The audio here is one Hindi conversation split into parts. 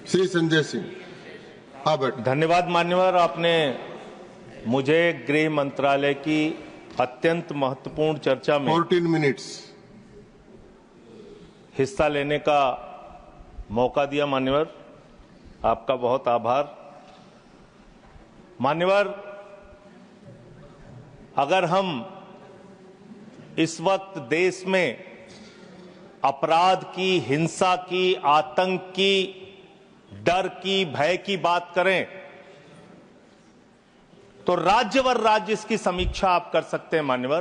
श्री संजय सिंह। हाँ बेटा। धन्यवाद मान्यवर, आपने मुझे गृह मंत्रालय की अत्यंत महत्वपूर्ण चर्चा में 14 मिनट्स हिस्सा लेने का मौका दिया। मान्यवर, आपका बहुत आभार। मान्यवर, अगर हम इस वक्त देश में अपराध की, हिंसा की, आतंक की, डर की, भय की बात करें तो राज्यवर राज्य इसकी समीक्षा आप कर सकते हैं मान्यवर,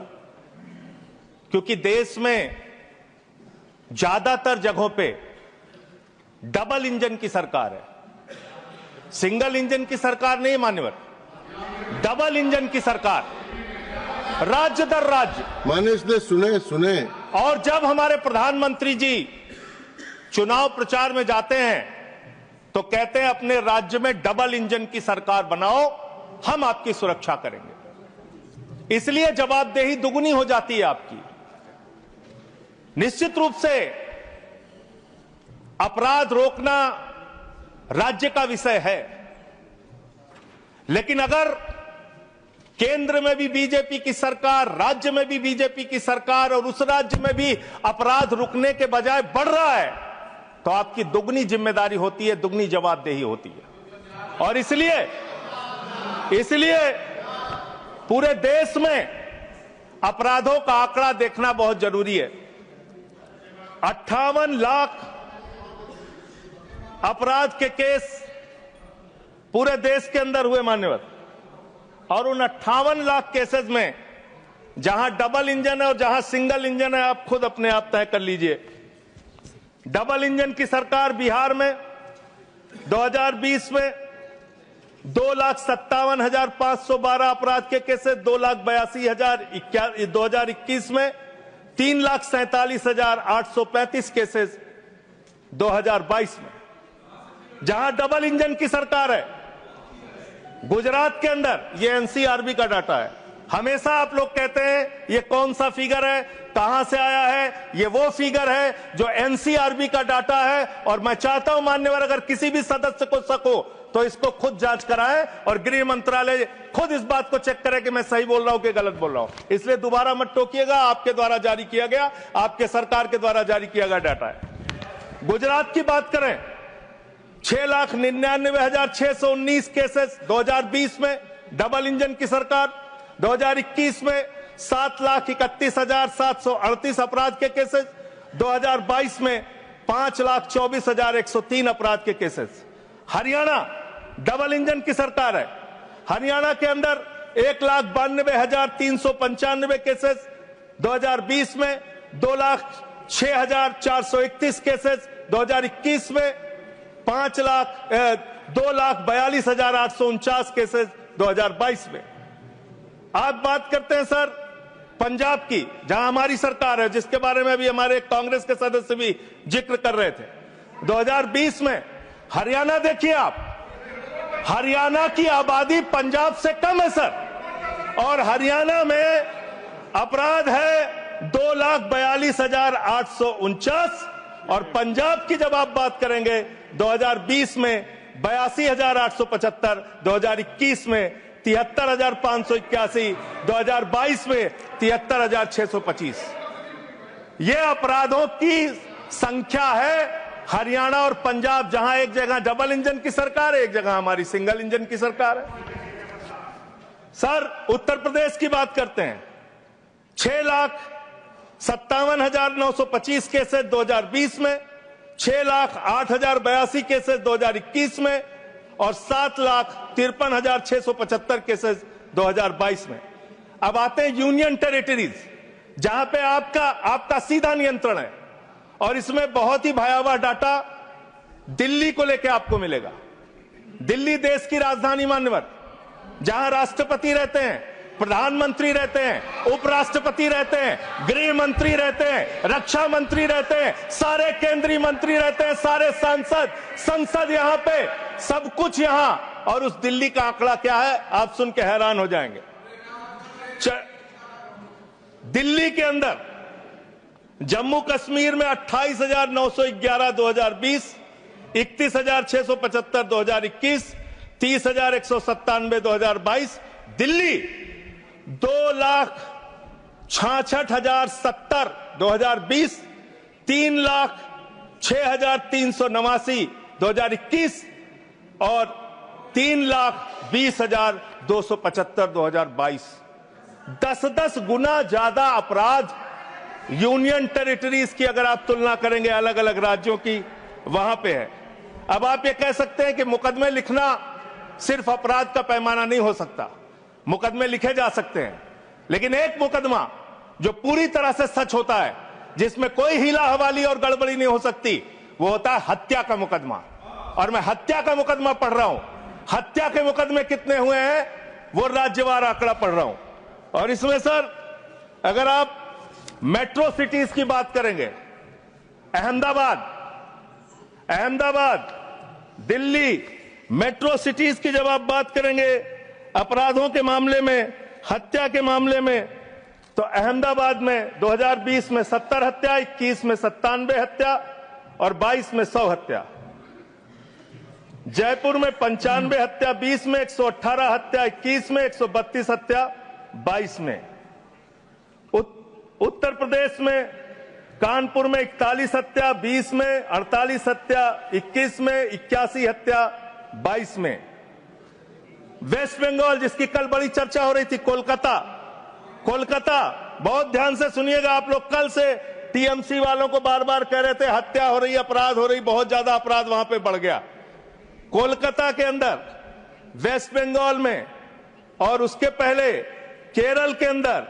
क्योंकि देश में ज्यादातर जगहों पे डबल इंजन की सरकार है। सिंगल इंजन की सरकार नहीं मान्यवर, डबल इंजन की सरकार, राज्य दर राज्य। मानिश ने सुने। और जब हमारे प्रधानमंत्री जी चुनाव प्रचार में जाते हैं तो कहते हैं अपने राज्य में डबल इंजन की सरकार बनाओ, हम आपकी सुरक्षा करेंगे। इसलिए जवाबदेही दुगनी हो जाती है आपकी। निश्चित रूप से अपराध रोकना राज्य का विषय है, लेकिन अगर केंद्र में भी बीजेपी की सरकार, राज्य में भी बीजेपी की सरकार और उस राज्य में भी अपराध रुकने के बजाय बढ़ रहा है तो आपकी दुगनी जिम्मेदारी होती है, दुगनी जवाबदेही होती है। और इसलिए पूरे देश में अपराधों का आंकड़ा देखना बहुत जरूरी है। 58 लाख अपराध के केस पूरे देश के अंदर हुए मान्यवर, और उन 58 लाख केसेस में जहां डबल इंजन है और जहां सिंगल इंजन है, आप खुद अपने आप तय कर लीजिए। डबल इंजन की सरकार बिहार में 2020 में 2,57,512 अपराध के केसेस, 2,82,000। 2021 में 3,47,835 केसेस 2022 में। जहां डबल इंजन की सरकार है गुजरात के अंदर, ये एनसीआरबी का डाटा है। हमेशा आप लोग कहते हैं ये कौन सा फिगर है, कहां से आया है, ये वो फिगर है जो एनसीआरबी का डाटा है। और मैं चाहता हूं मान्यवर, अगर किसी भी सदस्य को शक हो तो इसको खुद जांच कराएं और गृह मंत्रालय खुद इस बात को चेक करे कि मैं सही बोल रहा हूं कि गलत बोल रहा हूं। इसलिए दोबारा मत टोकिएगा, आपके द्वारा जारी किया गया, आपके सरकार के द्वारा जारी किया गया डाटा है। गुजरात की बात करें, 6,99,619 केसेस 2020 में डबल इंजन की सरकार। 2021 में 7,31,738 अपराध के केसेस। 2022 में 5,24,103 अपराध के केसेस। हरियाणा डबल इंजन की सरकार है। हरियाणा के अंदर 1,92,395 केसेस। 2020 में 2,06,431 केसेस। 2021 में 2,42,849 केसेस 2022 में। आप बात करते हैं सर पंजाब की, जहां हमारी सरकार है, जिसके बारे में अभी हमारे कांग्रेस के सदस्य भी जिक्र कर रहे थे। 2020 में हरियाणा देखिए आप, हरियाणा की आबादी पंजाब से कम है सर, और हरियाणा में अपराध है 2,42,849। और पंजाब की जब आप बात करेंगे 2020 में 82,875, 2021 में 73,581, 2022 में 73,625। ये अपराधों की संख्या है हरियाणा और पंजाब, जहां एक जगह डबल इंजन की सरकार है, एक जगह हमारी सिंगल इंजन की सरकार है। सर उत्तर प्रदेश की बात करते हैं, 6,57,925 केसेस 2020 में, 6,08,082 केसेस 2021 में, और 7,53,675 केसेस 2022 में। अब आते हैं यूनियन टेरिटरीज, जहां पे आपका सीधा नियंत्रण है, और इसमें बहुत ही भयावह डाटा दिल्ली को लेकर आपको मिलेगा। दिल्ली देश की राजधानी मान्यवर, जहां राष्ट्रपति रहते हैं, प्रधानमंत्री रहते हैं, उपराष्ट्रपति रहते हैं, गृह मंत्री रहते हैं, रक्षा मंत्री रहते हैं, सारे केंद्रीय मंत्री रहते हैं, सारे संसद यहां पे, सब कुछ यहां। और उस दिल्ली का आंकड़ा क्या है आप सुन के हैरान हो जाएंगे। दिल्ली के अंदर जम्मू कश्मीर में 28,911 2020, 31,675 2021, 30,197 2022। दिल्ली 2,66,070 2020, 3,06,389 2021 और 3,20,275 2022। 10-10 गुना ज्यादा अपराध यूनियन टेरिटरीज की अगर आप तुलना करेंगे अलग अलग राज्यों की, वहां पे है। अब आप ये कह सकते हैं कि मुकदमे लिखना सिर्फ अपराध का पैमाना नहीं हो सकता, मुकदमे लिखे जा सकते हैं, लेकिन एक मुकदमा जो पूरी तरह से सच होता है, जिसमें कोई हीला हवाली और गड़बड़ी नहीं हो सकती, वो होता है हत्या का मुकदमा। और मैं हत्या का मुकदमा पढ़ रहा हूं। हत्या के मुकदमे कितने हुए हैं वो राज्यवार आंकड़ा पढ़ रहा हूं। और इसमें सर अगर आप मेट्रो सिटीज की बात करेंगे, अहमदाबाद, दिल्ली, मेट्रो सिटीज की जब आप बात करेंगे अपराधों के मामले में, हत्या के मामले में, तो अहमदाबाद में 2020 में 70 हत्या, 21 में 97 हत्या और 22 में 100 हत्या। जयपुर में 95 हत्या, 20 में 118 हत्या, 21 में 132 हत्या, 22 में। उत्तर प्रदेश में कानपुर में 41 हत्या, 20 में 48 हत्या, 21 में 81 हत्या, 22 में। वेस्ट बंगाल जिसकी कल बड़ी चर्चा हो रही थी, कोलकाता, बहुत ध्यान से सुनिएगा आप लोग। कल से टीएमसी वालों को बार बार कह रहे थे हत्या हो रही, अपराध हो रही, बहुत ज्यादा अपराध वहां पे बढ़ गया। कोलकाता के अंदर, वेस्ट बंगाल में और उसके पहले केरल के अंदर,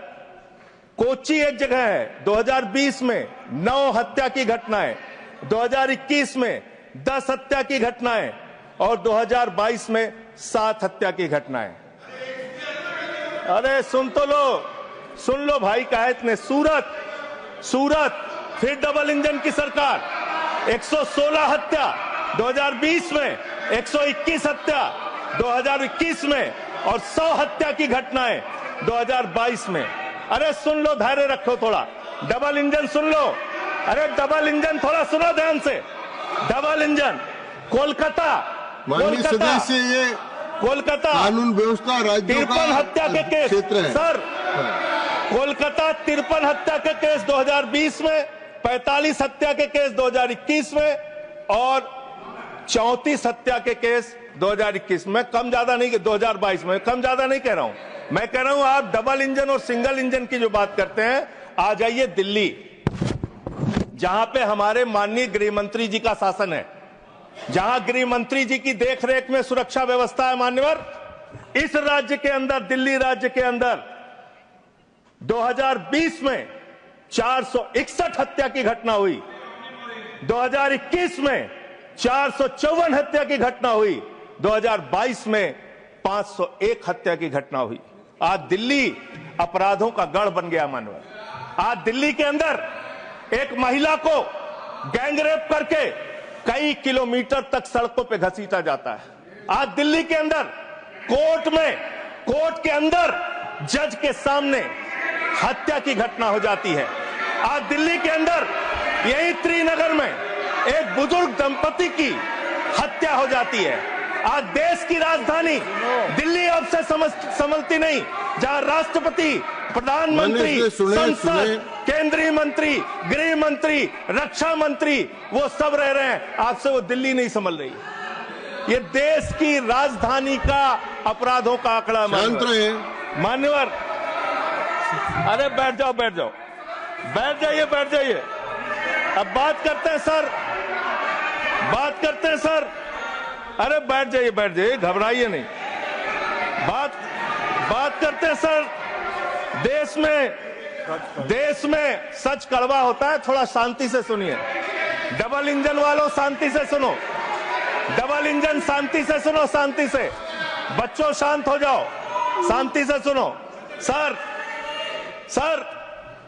कोच्चि एक जगह है, 2020 में 9 हत्या की घटनाएं, 2021 में 10 हत्या की घटनाएं और 2022 में 7 हत्या की घटनाएं। अरे सुन लो भाई, कहा इतने। सूरत फिर डबल इंजन की सरकार, 116 हत्या 2020 में, 121 हत्या 2021 में और 100 हत्या की घटनाएं 2022 में। अरे सुन लो, धैर्य रखो थोड़ा। डबल इंजन सुन लो, अरे डबल इंजन थोड़ा सुनो ध्यान से। डबल इंजन कोलकाता, कानून व्यवस्था राज्यों का 53 हत्या के केस क्षेत्र है सर। कोलकाता 53 हत्या के केस 2020 में, 45 हत्या के केस 2021 में और 34 हत्या के केस 2021 में। कम ज्यादा नहीं, 2022 में कम ज्यादा नहीं कह रहा हूं। मैं कह रहा हूं आप डबल इंजन और सिंगल इंजन की जो बात करते हैं, आ जाइए दिल्ली, जहां पे हमारे माननीय गृह मंत्री जी का शासन है, जहां गृह मंत्री जी की देखरेख में सुरक्षा व्यवस्था है। मान्यवर, इस राज्य के अंदर, दिल्ली राज्य के अंदर 2020 में 461 हत्या की घटना हुई, 2021 में 454 हत्या की घटना हुई, 2022 में 501 हत्या की घटना हुई। आज दिल्ली अपराधों का गढ़ बन गया। मानवर, आज दिल्ली के अंदर एक महिला को गैंगरेप करके कई किलोमीटर तक सड़कों पे घसीटा जाता है। आज दिल्ली के अंदर कोर्ट के अंदर जज के सामने हत्या की घटना हो जाती है। आज दिल्ली के अंदर यही त्रिनगर में एक बुजुर्ग दंपति की हत्या हो जाती है। आज देश की राजधानी दिल्ली अब से संभलती नहीं, जहां राष्ट्रपति, प्रधानमंत्री, संसद, केंद्रीय मंत्री, गृह मंत्री, रक्षा मंत्री वो सब रह रहे हैं, आपसे वो दिल्ली नहीं संभल रही। ये देश की राजधानी का अपराधों का आंकड़ा। मान्यवर, अरे बैठ जाइए। अब बात करते हैं सर, अरे बैठ जाइए, घबराइए नहीं। बात करते हैं सर। देश में सच कड़वा होता है, थोड़ा शांति से सुनिए। डबल इंजन वालों शांति से सुनो, डबल इंजन शांति से सुनो, शांति से। बच्चों शांत हो जाओ, शांति से सुनो। सर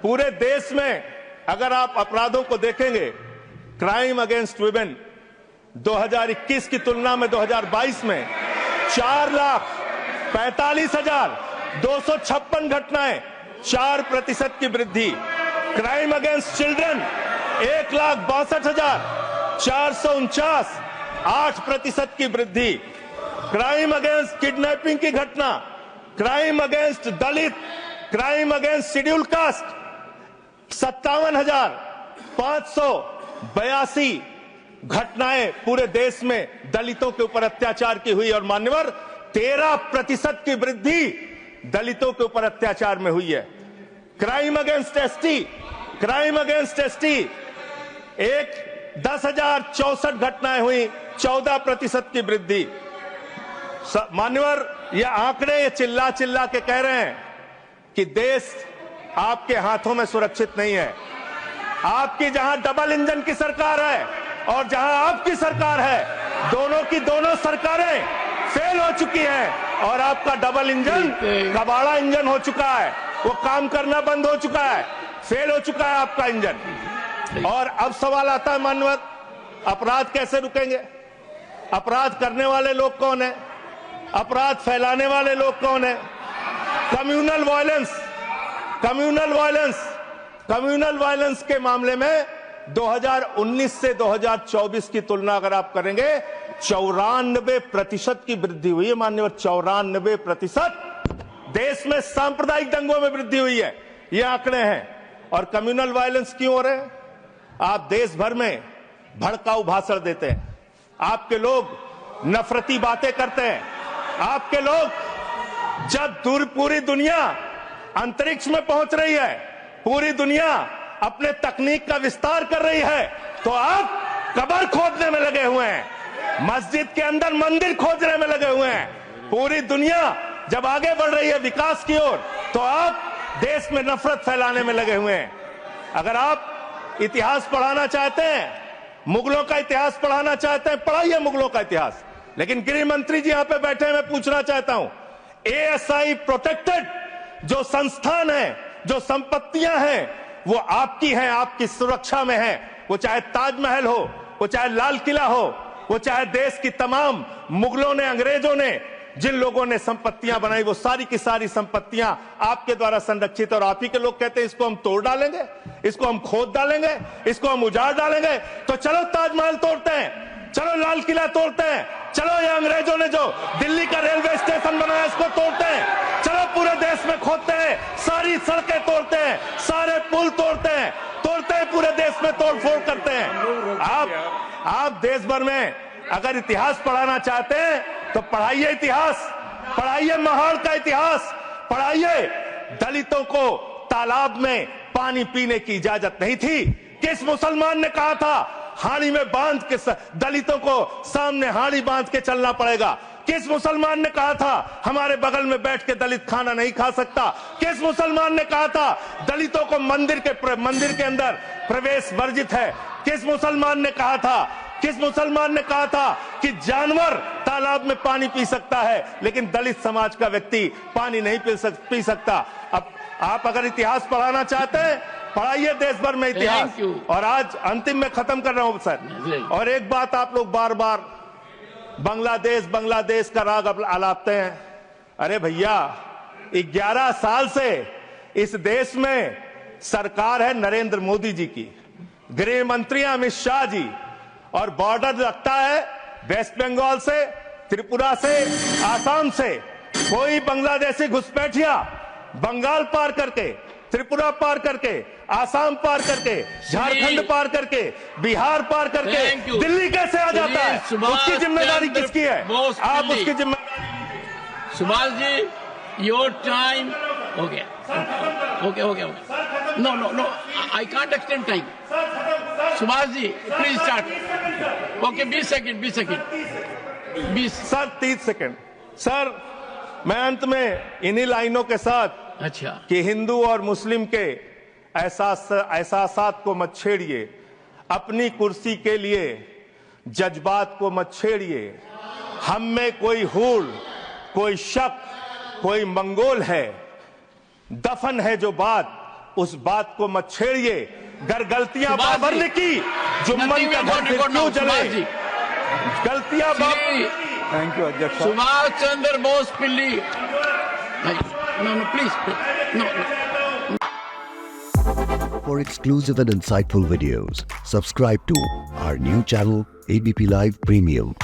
पूरे देश में अगर आप अपराधों को देखेंगे, क्राइम अगेंस्ट वुमेन 2021 की तुलना में 2022 में 4,45,256 घटनाएं, 4% की वृद्धि। क्राइम अगेंस्ट चिल्ड्रन 1,62,449, 8% की वृद्धि। क्राइम अगेंस्ट किडनैपिंग की घटना, क्राइम अगेंस्ट दलित, क्राइम अगेंस्ट शेड्यूल कास्ट 57,582 घटनाएं पूरे देश में दलितों के ऊपर अत्याचार की हुई और मान्यवर 13% की वृद्धि दलितों के ऊपर अत्याचार में हुई है। Crime against ST, crime against ST 10,064 घटनाएं हुई, 14% की वृद्धि। मान्यवर ये आंकड़े ये चिल्ला चिल्ला के कह रहे हैं कि देश आपके हाथों में सुरक्षित नहीं है। आपकी जहां डबल इंजन की सरकार है और जहां आपकी सरकार है, दोनों की दोनों सरकारें फेल हो चुकी हैं और आपका डबल इंजन कबाड़ा इंजन हो चुका है, वो काम करना बंद हो चुका है, फेल हो चुका है आपका इंजन। और अब सवाल आता है मान्यवर, अपराध कैसे रुकेंगे? अपराध करने वाले लोग कौन है? अपराध फैलाने वाले लोग कौन है? Communal violence, communal violence, communal violence के मामले में 2019 से 2024 की तुलना अगर आप करेंगे 94% की वृद्धि हुई है माननीय, 94%। देश में सांप्रदायिक दंगों में वृद्धि हुई है, ये आंकड़े हैं। और कम्युनल वायलेंस क्यों हो रहे हैं? आप देश भर में भड़काऊ भाषण देते हैं, आपके लोग नफरती बातें करते हैं, आपके लोग जब पूरी दुनिया अंतरिक्ष में पहुंच रही है, पूरी दुनिया अपने तकनीक का विस्तार कर रही है, तो आप कब्र खोदने में लगे हुए हैं, मस्जिद के अंदर मंदिर खोजने में लगे हुए हैं। पूरी दुनिया जब आगे बढ़ रही है विकास की ओर, तो आप देश में नफरत फैलाने में लगे हुए हैं। अगर आप इतिहास पढ़ाना चाहते हैं, मुगलों का इतिहास पढ़ाना चाहते हैं, पढ़ाइए मुगलों का इतिहास। लेकिन गृह मंत्री जी यहां पे बैठे हैं, मैं पूछना चाहता हूं, एएसआई प्रोटेक्टेड जो संस्थान है, जो संपत्तियां हैं, वो आपकी हैं, आपकी सुरक्षा में है। वो चाहे ताजमहल हो, वो चाहे लाल किला हो, वो चाहे देश की तमाम मुगलों ने, अंग्रेजों ने जिन लोगों ने संपत्तियां बनाई, वो सारी की सारी संपत्तियां आपके द्वारा संरक्षित। और आप ही के लोग कहते हैं इसको हम तोड़ डालेंगे, इसको हम खोद डालेंगे, इसको हम उजाड़ डालेंगे। तो चलो ताजमहल तोड़ते हैं, चलो लाल किला तोड़ते हैं, चलो ये अंग्रेजों ने जो दिल्ली का रेलवे स्टेशन बनाया इसको तोड़ते हैं, चलो पूरे देश में खोदते हैं, सारी सड़कें तोड़ते हैं, सारे पुल तोड़ते हैं, पूरे देश में तोड़फोड़ करते हैं। आप देश भर में अगर इतिहास पढ़ाना चाहते हैं तो पढ़ाइए इतिहास, पढ़ाइए महाड़ का इतिहास, पढ़ाइए दलितों को तालाब में पानी पीने की इजाजत नहीं थी। किस मुसलमान ने कहा था हाड़ी में बांध के दलितों को सामने हाड़ी बांध के चलना पड़ेगा? किस मुसलमान ने कहा था हमारे बगल में बैठ के दलित खाना नहीं खा सकता? किस मुसलमान ने कहा था दलितों को मंदिर के अंदर प्रवेश वर्जित है? किस मुसलमान ने कहा था, किस मुसलमान ने कहा था कि जानवर तालाब में पानी पी सकता है लेकिन दलित समाज का व्यक्ति पानी नहीं पी सकता? अब आप अगर इतिहास पढ़ाना चाहते हैं, पढ़ाइए देश भर में इतिहास। और आज अंतिम में खत्म कर रहा हूं सर, और एक बात आप लोग बार बार बांग्लादेश का राग आलापते हैं। अरे भैया, 11 साल से इस देश में सरकार है नरेंद्र मोदी जी की, गृह मंत्री अमित शाह जी, और बॉर्डर लगता है वेस्ट बंगाल से, त्रिपुरा से, आसाम से। कोई बांग्लादेशी घुसपैठिया बंगाल पार करके, त्रिपुरा पार करके, आसाम पार करके, झारखंड पार करके, बिहार पार करके दिल्ली कैसे आ जाता है? उसकी जिम्मेदारी किसकी है? आप उसकी जिम्मेदारी। सुभाष जी, योर टाइम हो गया। Okay. No, I can't extend time. Subhash ji please start. Okay, 20 second. Sir 30 second. Sir मैं अंत में इन्हीं लाइनों के साथ, अच्छा, कि हिंदू और मुस्लिम के एहसासात को मत छेड़िए, अपनी कुर्सी के लिए जज्बात को मत छेड़िए। हम में कोई हूल, कोई शक, कोई मंगोल है, दफन है जो बात, उस बात को मत छेड़िए। गर गलतियां बाबर ने की, जुम्मन का घर फिर क्यों जले? गलतियां थैंक यू अध्यक्ष। सुभाष चंद्र बोस पिल्ली। No, please. No. For exclusive and insightful videos, subscribe to our new channel ABP Live Premium.